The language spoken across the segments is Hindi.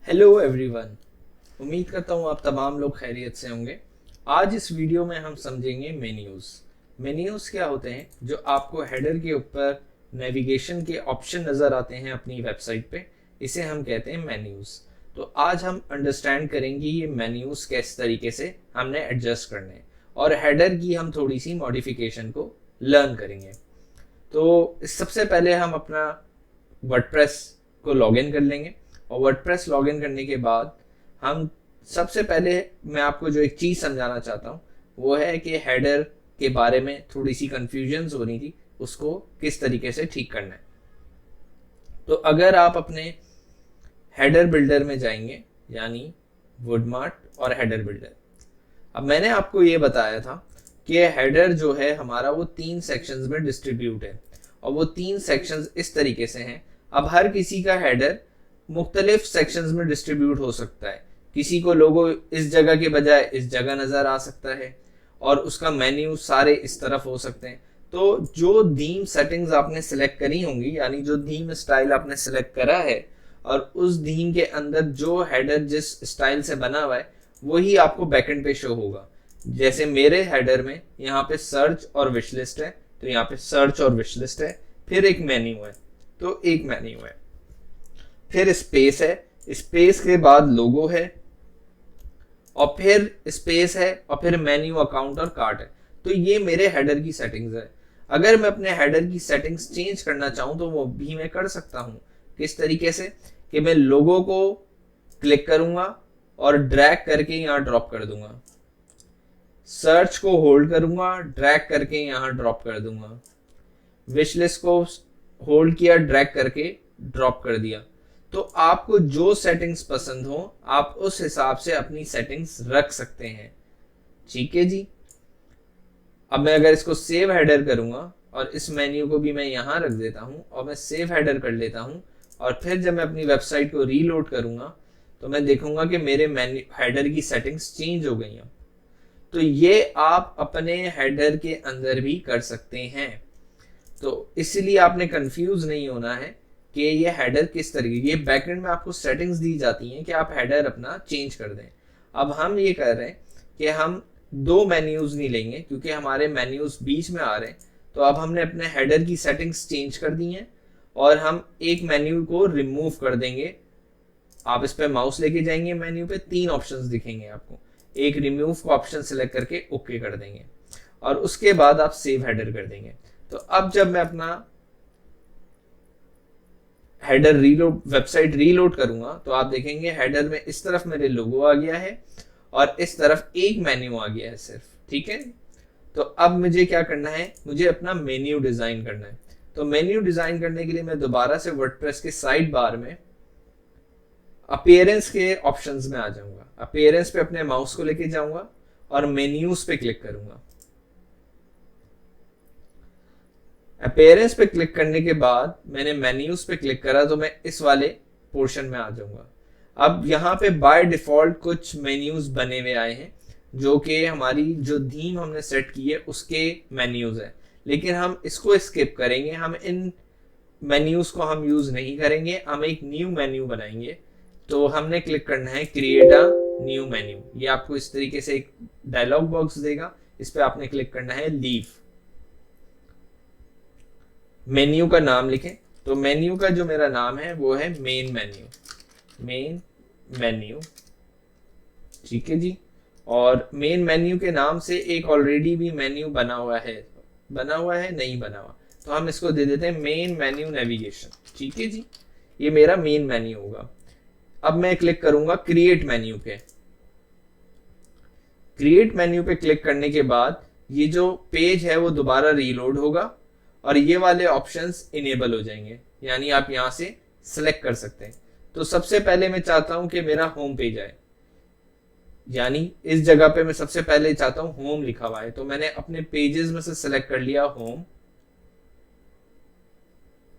Hello everyone. उम्मीद करता हूँ आप तमाम लोग खैरियत से होंगे। आज इस वीडियो में हम समझेंगे मेन्यूज़। मेन्यूज़ क्या होते हैं? जो आपको हेडर के ऊपर नेविगेशन के ऑप्शन नज़र आते हैं अपनी वेबसाइट पे, इसे हम कहते हैं मेन्यूज़। तो आज हम अंडरस्टैंड करेंगे ये मेन्यूज़ किस तरीके से हमने एडजस्ट करने हैं और हेडर की हम थोड़ी सी मॉडिफिकेशन को लर्न करेंगे। तो सबसे पहले हम अपना वर्डप्रेस को लॉगिन कर लेंगे और वर्डप्रेस लॉगिन करने के बाद हम सबसे पहले मैं आपको जो एक चीज़ समझाना चाहता हूँ वो है कि हेडर के बारे में थोड़ी सी कन्फ्यूजन्स हो रही थी, उसको किस तरीके से ठीक करना है। तो अगर आप अपने हेडर बिल्डर में जाएंगे, यानी वुडमार्ट और हेडर बिल्डर, अब मैंने आपको ये बताया था कि हेडर जो है हमारा वो 3 सेक्शंस में डिस्ट्रीब्यूट है और वो 3 सेक्शंस इस तरीके से हैं। अब हर किसी का हेडर मुख्तलिफ सेक्शंस में डिस्ट्रीब्यूट हो सकता है। किसी को लोगो इस जगह के बजाय इस जगह नज़र आ सकता है और उसका मेन्यू सारे इस तरफ हो सकते हैं। तो जो थीम सेटिंग्स आपने सेलेक्ट करी होंगी, यानी जो थीम स्टाइल आपने सेलेक्ट करा है और उस थीम के अंदर जो हेडर जिस स्टाइल से बना हुआ है वही आपको बैकएंड पे शो होगा। जैसे मेरे हेडर में यहाँ पे सर्च और विश लिस्ट है, तो यहाँ पे सर्च और विश लिस्ट है, फिर एक मेन्यू है, तो एक मेन्यू है, फिर स्पेस है, स्पेस के बाद लोगो है और फिर स्पेस है और फिर मेन्यू, अकाउंट और कार्ट है। तो ये मेरे हेडर की सेटिंग्स है। अगर मैं अपने हेडर की सेटिंग्स चेंज करना चाहूँ तो वो भी मैं कर सकता हूँ। किस तरीके से कि मैं लोगो को क्लिक करूंगा और ड्रैग करके यहाँ ड्रॉप कर दूंगा, सर्च को होल्ड करूंगा, ड्रैग करके यहाँ ड्रॉप कर दूंगा, विश लिस्ट को होल्ड किया, ड्रैग करके ड्रॉप कर दिया। तो आपको जो सेटिंग्स पसंद हो आप उस हिसाब से अपनी सेटिंग्स रख सकते हैं। ठीक है जी। अब मैं अगर इसको सेव हेडर करूंगा और इस मेन्यू को भी मैं यहाँ रख देता हूँ और मैं सेव हेडर कर लेता हूँ और फिर जब मैं अपनी वेबसाइट को रीलोड करूंगा तो मैं देखूंगा कि मेरे मेन्यू हेडर की सेटिंग्स चेंज हो गई हैं। तो ये आप अपने हेडर के अंदर भी कर सकते हैं। तो इसलिए आपने कंफ्यूज नहीं होना है कि ये हेडर किस तरीके, ये बैकएंड में आपको सेटिंग्स दी जाती हैं कि आप हेडर अपना चेंज कर दें। अब हम ये कर रहे हैं कि हम 2 मेन्यूज नहीं लेंगे क्योंकि हमारे मेन्यूज बीच में आ रहे हैं। तो अब हमने अपने हेडर की सेटिंग्स चेंज कर दी हैं और हम एक मेन्यू को रिमूव कर देंगे। आप इस पे माउस लेके जाएंगे, मेन्यू पे 3 ऑप्शंस दिखेंगे आपको, एक रिमूव का ऑप्शन सेलेक्ट करके ओके कर देंगे और उसके बाद आप सेव हेडर कर देंगे। तो अब जब मैं अपना हेडर रीलोड, वेबसाइट रीलोड करूंगा तो आप देखेंगे हेडर में इस तरफ मेरे लोगो आ गया है और इस तरफ एक मेन्यू आ गया है सिर्फ। ठीक है। तो अब मुझे क्या करना है, मुझे अपना मेन्यू डिजाइन करना है। तो मेन्यू डिजाइन करने के लिए मैं दोबारा से वर्डप्रेस के साइड बार में अपीयरेंस के ऑप्शंस में आ जाऊंगा। अपीयरेंस पे अपने माउस को लेके जाऊंगा और मेन्यूज पे क्लिक करूंगा। अपीयरेंस पे क्लिक करने के बाद मैंने मेन्यूज पे क्लिक करा तो मैं इस वाले पोर्शन में आ जाऊंगा। अब यहाँ पे बाय डिफॉल्ट कुछ मेन्यूज बने हुए आए हैं जो कि हमारी जो थीम हमने सेट की है उसके मेन्यूज है, लेकिन हम इसको स्किप करेंगे। हम इन मेन्यूज को हम यूज नहीं करेंगे, हम एक न्यू मेन्यू बनाएंगे। तो हमने क्लिक करना है क्रिएट अ न्यू मेन्यू। ये आपको इस तरीके से एक डायलॉग बॉक्स देगा, इस पे आपने क्लिक करना है लीव। मेन्यू का नाम लिखें। तो मेन्यू का जो मेरा नाम है वो है मेन मेन्यू, मेन मेन्यू। ठीक है जी। और मेन मेन्यू के नाम से एक ऑलरेडी भी मेन्यू बना हुआ है, नहीं बना हुआ, तो हम इसको दे देते हैं मेन मेन्यू नेविगेशन। ठीक है जी। ये मेरा मेन मेन्यू होगा। अब मैं क्लिक करूंगा क्रिएट मेन्यू पे। क्रिएट मेन्यू पे क्लिक करने के बाद ये जो पेज है वो दोबारा रीलोड होगा और ये वाले ऑप्शंस इनेबल हो जाएंगे, यानी आप यहां से सिलेक्ट कर सकते हैं। तो सबसे पहले मैं चाहता हूं कि मेरा होम पेज आए, यानी इस जगह पे मैं सबसे पहले चाहता हूं होम लिखा हुआ है, तो मैंने अपने पेजेस में से सिलेक्ट कर लिया होम।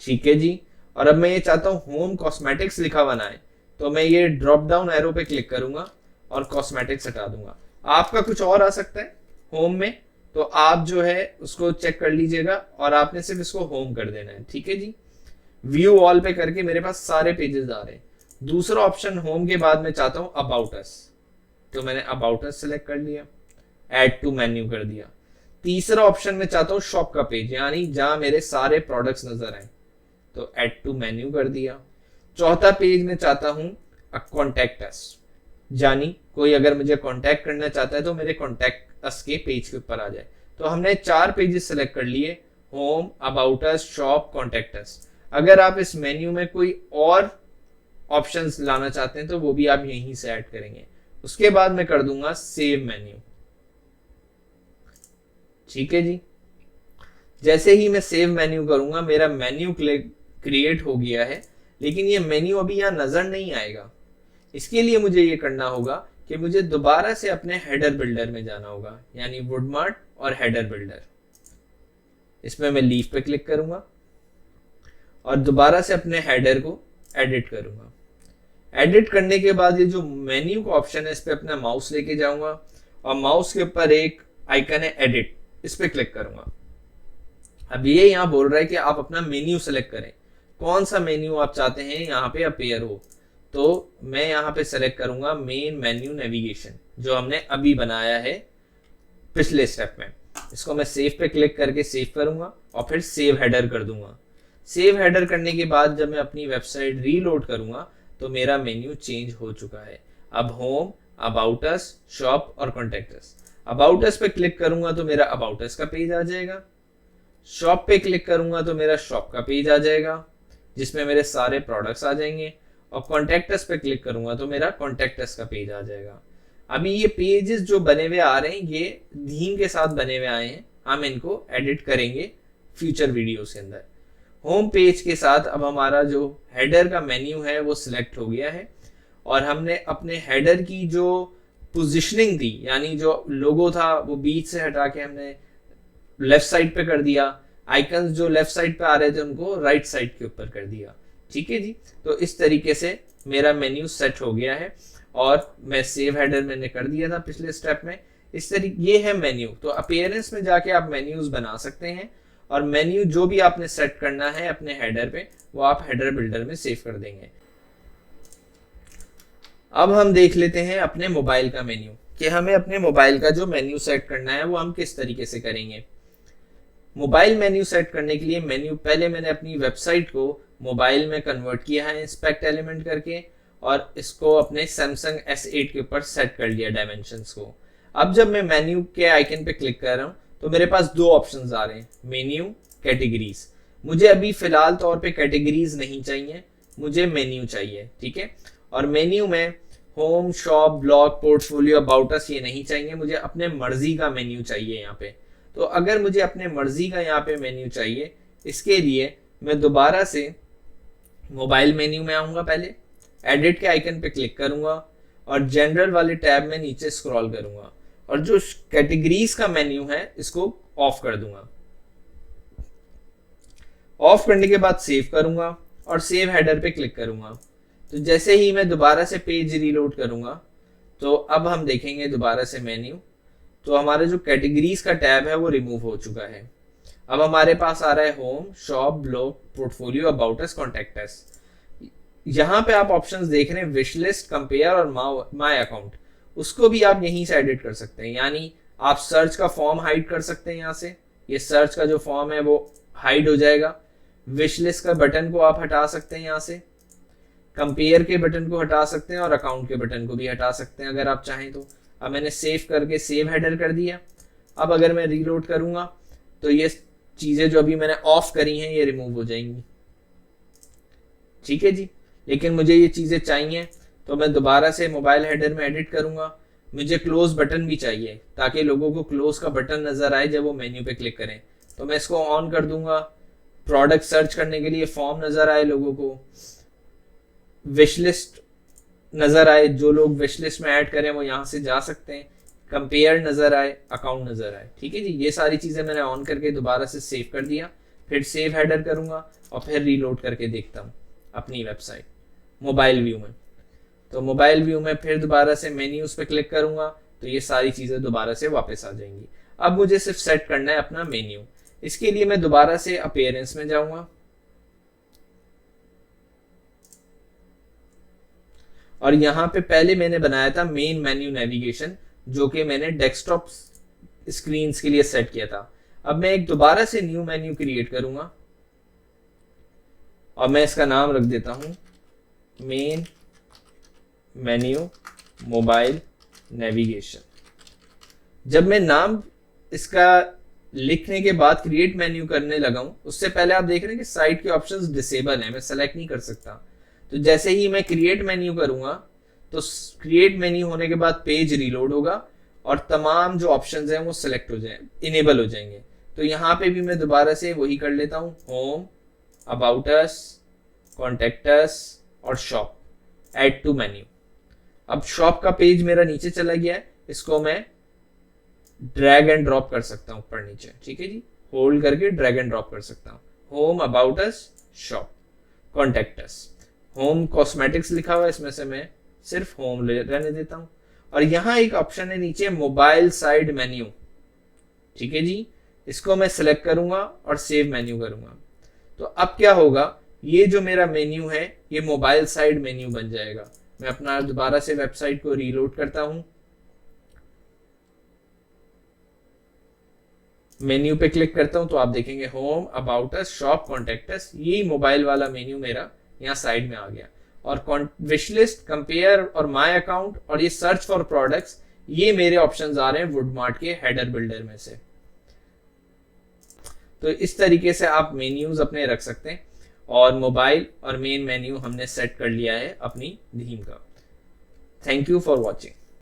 ठीक है जी। और अब मैं ये चाहता हूं होम कॉस्मेटिक्स लिखा हुआ ना है, तो मैं ये ड्रॉप डाउन एरो पे क्लिक करूंगा और कॉस्मेटिक्स हटा दूंगा। आपका कुछ और आ सकता है होम में, तो आप जो है उसको चेक कर लीजिएगा और आपने सिर्फ इसको होम कर देना है। ठीक है जी। व्यू ऑल पे करके मेरे पास सारे पेजेस आ रहे हैं। दूसरा ऑप्शन होम के बाद मैं चाहता हूँ अबाउट अस, तो मैंने अबाउट अस सेलेक्ट कर लिया, ऐड टू मेन्यू कर दिया। तीसरा ऑप्शन मैं चाहता हूँ शॉप का पेज, यानी जहां मेरे सारे प्रोडक्ट्स नजर आए, तो ऐड टू मेन्यू कर दिया। चौथा पेज में चाहता हूँ कॉन्टेक्ट अस, यानी कोई अगर मुझे कॉन्टेक्ट करना चाहता है तो मेरे कॉन्टेक्ट अस के पेज के ऊपर आ जाए। तो हमने 4 पेजेस सेलेक्ट कर लिए, home, about us, shop, contact us. अगर आप इस मेन्यू में कोई और ऑप्शंस लाना चाहते हैं तो वो भी आप यहीं से ऐड करेंगे। उसके बाद मैं कर दूंगा सेव मेन्यू। ठीक है जी, जैसे ही मैं सेव मेन्यू करूंगा मेरा मेन्यू क्रिएट हो गया है, लेकिन ये मेन्यू अभी यहां नजर नहीं आएगा। इसके लिए मुझे ये करना होगा कि मुझे दोबारा से अपने हेडर बिल्डर में जाना होगा, यानी वुडमार्ट और हेडर बिल्डर। इसमें मैं लीफ पे क्लिक करूंगा और दोबारा से अपने हेडर को एडिट करूंगा। एडिट करने के बाद ये जो मेन्यू का ऑप्शन है इस पे अपना माउस लेके जाऊंगा और माउस के ऊपर एक आइकन है एडिट, इस पे क्लिक करूंगा। अब ये यहाँ बोल रहा है कि आप अपना मेन्यू सेलेक्ट करें, कौन सा मेन्यू आप चाहते हैं यहाँ पे अपेयर हो। तो मैं यहाँ पे सेलेक्ट करूंगा मेन मेन्यू नेविगेशन, जो हमने अभी बनाया है पिछले स्टेप में। इसको मैं सेव पे क्लिक करके सेव करूंगा और फिर सेव हेडर कर दूंगा। सेव हेडर करने के बाद जब मैं अपनी वेबसाइट रीलोड करूंगा तो मेरा मेन्यू चेंज हो चुका है। अब होम, अबाउट अस, शॉप और कॉन्टेक्ट अस। अबाउट अस पे क्लिक करूंगा तो मेरा अबाउट अस का पेज आ जाएगा। शॉप पे क्लिक करूंगा तो मेरा शॉप का पेज आ जाएगा जिसमें मेरे सारे प्रोडक्ट्स आ जाएंगे। और कॉन्टेक्ट अस पे क्लिक करूंगा तो मेरा कॉन्टेक्ट अस का पेज आ जाएगा। अभी ये पेजेस जो बने हुए आ रहे हैं ये थीम के साथ बने हुए आए हैं, हम इनको एडिट करेंगे फ्यूचर वीडियोस के अंदर। होम पेज के साथ अब हमारा जो हेडर का मेन्यू है वो सिलेक्ट हो गया है और हमने अपने हेडर की जो पोजीशनिंग थी, यानी जो लोगो था वो बीच से हटा के हमने लेफ्ट साइड पे कर दिया। आइकन्स जो लेफ्ट साइड पे आ रहे थे उनको राइट साइड के ऊपर कर दिया। ठीक है जी, तो इस तरीके से मेरा मेन्यू सेट हो गया है और मैं सेव हेडर मैंने कर दिया था पिछले स्टेप में। इस तरीके ये है मेन्यू। तो अपीयरेंस में जाके आप मेन्यूज बना सकते हैं और मेन्यू जो भी आपने सेट करना है अपने हेडर पे वो आप हेडर बिल्डर में सेव कर देंगे। अब हम देख लेते हैं अपने मोबाइल का मेन्यू, कि हमें अपने मोबाइल का जो मेन्यू सेट करना है वो हम किस तरीके से करेंगे। मोबाइल मेन्यू सेट करने के लिए मेन्यू पहले मैंने अपनी वेबसाइट को मोबाइल में कन्वर्ट किया है इंस्पेक्ट एलिमेंट करके और इसको अपने सैमसंग S8 के ऊपर सेट कर लिया डायमेंशंस को। अब जब मैं मेन्यू के आइकन पे क्लिक कर रहा हूँ तो मेरे पास 2 ऑप्शंस आ रहे हैं, मेन्यू, कैटेगरीज। मुझे अभी फिलहाल तौर पे कैटेगरीज नहीं चाहिए, मुझे मेन्यू चाहिए। ठीक है, और मेन्यू में home, shop, blog, portfolio, about us ये नहीं चाहिए, मुझे अपने मर्जी का मेन्यू चाहिए यहाँ पे। तो अगर मुझे अपने मर्जी का यहाँ पे मेन्यू चाहिए, इसके लिए मैं दोबारा से मोबाइल मेन्यू में आऊंगा, पहले एडिट के आइकन पे क्लिक करूंगा और जनरल वाले टैब में नीचे स्क्रॉल करूंगा और जो कैटेगरीज का मेन्यू है इसको ऑफ कर दूंगा। ऑफ करने के बाद सेव करूंगा और सेव हेडर पे क्लिक करूंगा। तो जैसे ही मैं दोबारा से पेज रीलोड करूंगा तो अब हम देखेंगे दोबारा से मेन्यू, तो हमारा जो कैटेगरीज का टैब है वो रिमूव हो चुका है। अब हमारे पास आ रहा है home, shop, blog, portfolio, about us, contact us. यहाँ पे आप ऑप्शंस देख रहे हैं विश लिस्ट, कंपेयर और माय अकाउंट, उसको भी आप यहीं से एडिट कर सकते हैं। यानी आप सर्च का फॉर्म हाइड कर सकते हैं, यहाँ से ये सर्च का जो फॉर्म है वो हाइड हो जाएगा। विश लिस्ट का बटन को आप हटा सकते हैं यहाँ से, कंपेयर के बटन को हटा सकते हैं और अकाउंट के बटन को भी हटा सकते हैं अगर आप चाहें तो। अब मैंने सेव करके सेव हेडर कर दिया। अब अगर मैं रीलोड करूंगा तो ये चीजें जो अभी मैंने ऑफ करी हैं ये रिमूव हो जाएंगी। ठीक है जी, लेकिन मुझे ये चीजें चाहिए तो मैं दोबारा से मोबाइल हेडर में एडिट करूंगा। मुझे क्लोज बटन भी चाहिए ताकि लोगों को क्लोज का बटन नजर आए जब वो मेन्यू पे क्लिक करें, तो मैं इसको ऑन कर दूंगा। प्रोडक्ट सर्च करने के लिए फॉर्म नजर आए लोगों को, विश लिस्ट नजर आए, जो लोग विश लिस्ट में ऐड करें वो यहाँ से जा सकते हैं, कंपेयर नजर आए, अकाउंट नजर आए। ठीक है जी, ये सारी चीजें मैंने ऑन करके दोबारा से सेव कर दिया। फिर सेव हेडर करूंगा और फिर रीलोड करके देखता हूँ अपनी वेबसाइट मोबाइल व्यू में। तो मोबाइल व्यू में फिर दोबारा से मेन्यूज पे क्लिक करूंगा तो ये सारी चीजें दोबारा से वापस आ जाएंगी। अब मुझे सिर्फ सेट करना है अपना मेन्यू। इसके लिए मैं दोबारा से अपीयरेंस में जाऊंगा और यहाँ पे पहले मैंने बनाया था मेन मेन्यू नेविगेशन, जो कि मैंने डेस्कटॉप स्क्रीन के लिए सेट किया था। अब मैं एक दोबारा से न्यू मेन्यू क्रिएट करूंगा और मैं इसका नाम रख देता हूं मेन मेन्यू मोबाइल नेविगेशन। जब मैं नाम इसका लिखने के बाद क्रिएट मेन्यू करने लगा हूं, उससे पहले आप देख रहे हैं कि साइड के ऑप्शंस डिसेबल हैं, मैं सेलेक्ट नहीं कर सकता। तो जैसे ही मैं क्रिएट मेन्यू करूंगा तो क्रिएट मेन्यू होने के बाद पेज रीलोड होगा और तमाम जो ऑप्शंस हैं वो सिलेक्ट हो जाए, इनेबल हो जाएंगे। तो यहाँ पे भी मैं दोबारा से वही कर लेता हूँ, home, about us, contact us और शॉप, ऐड टू मेन्यू। अब शॉप का पेज मेरा नीचे चला गया है, इसको मैं ड्रैग एंड ड्रॉप कर सकता हूं ऊपर नीचे, ठीक है जी, होल्ड करके ड्रैग एंड ड्रॉप कर सकता हूं। Home, about us, shop, contact us. Home cosmetics लिखा हुआ है, इसमें से मैं सिर्फ होम रहने देता हूं। और यहां एक ऑप्शन है नीचे मोबाइल साइड मेन्यू, ठीक है जी, इसको मैं सिलेक्ट करूंगा और सेव मेन्यू करूंगा। तो अब क्या होगा, ये जो मेरा मेन्यू है ये मोबाइल साइड मेन्यू बन जाएगा। मैं अपना दोबारा से वेबसाइट को रीलोड करता हूं, मेन्यू पे क्लिक करता हूं तो आप देखेंगे home, about us, shop, contact us, यही मोबाइल वाला मेन्यू मेरा यहाँ साइड में आ गया। और विश लिस्ट, कंपेयर और माय अकाउंट और ये सर्च फॉर प्रोडक्ट्स, ये मेरे ऑप्शंस आ रहे हैं वुडमार्ट के हेडर बिल्डर में से। तो इस तरीके से आप मेन्यूज अपने रख सकते हैं। और मोबाइल और मेन मेन्यू हमने सेट कर लिया है अपनी थीम का। Thank you for watching.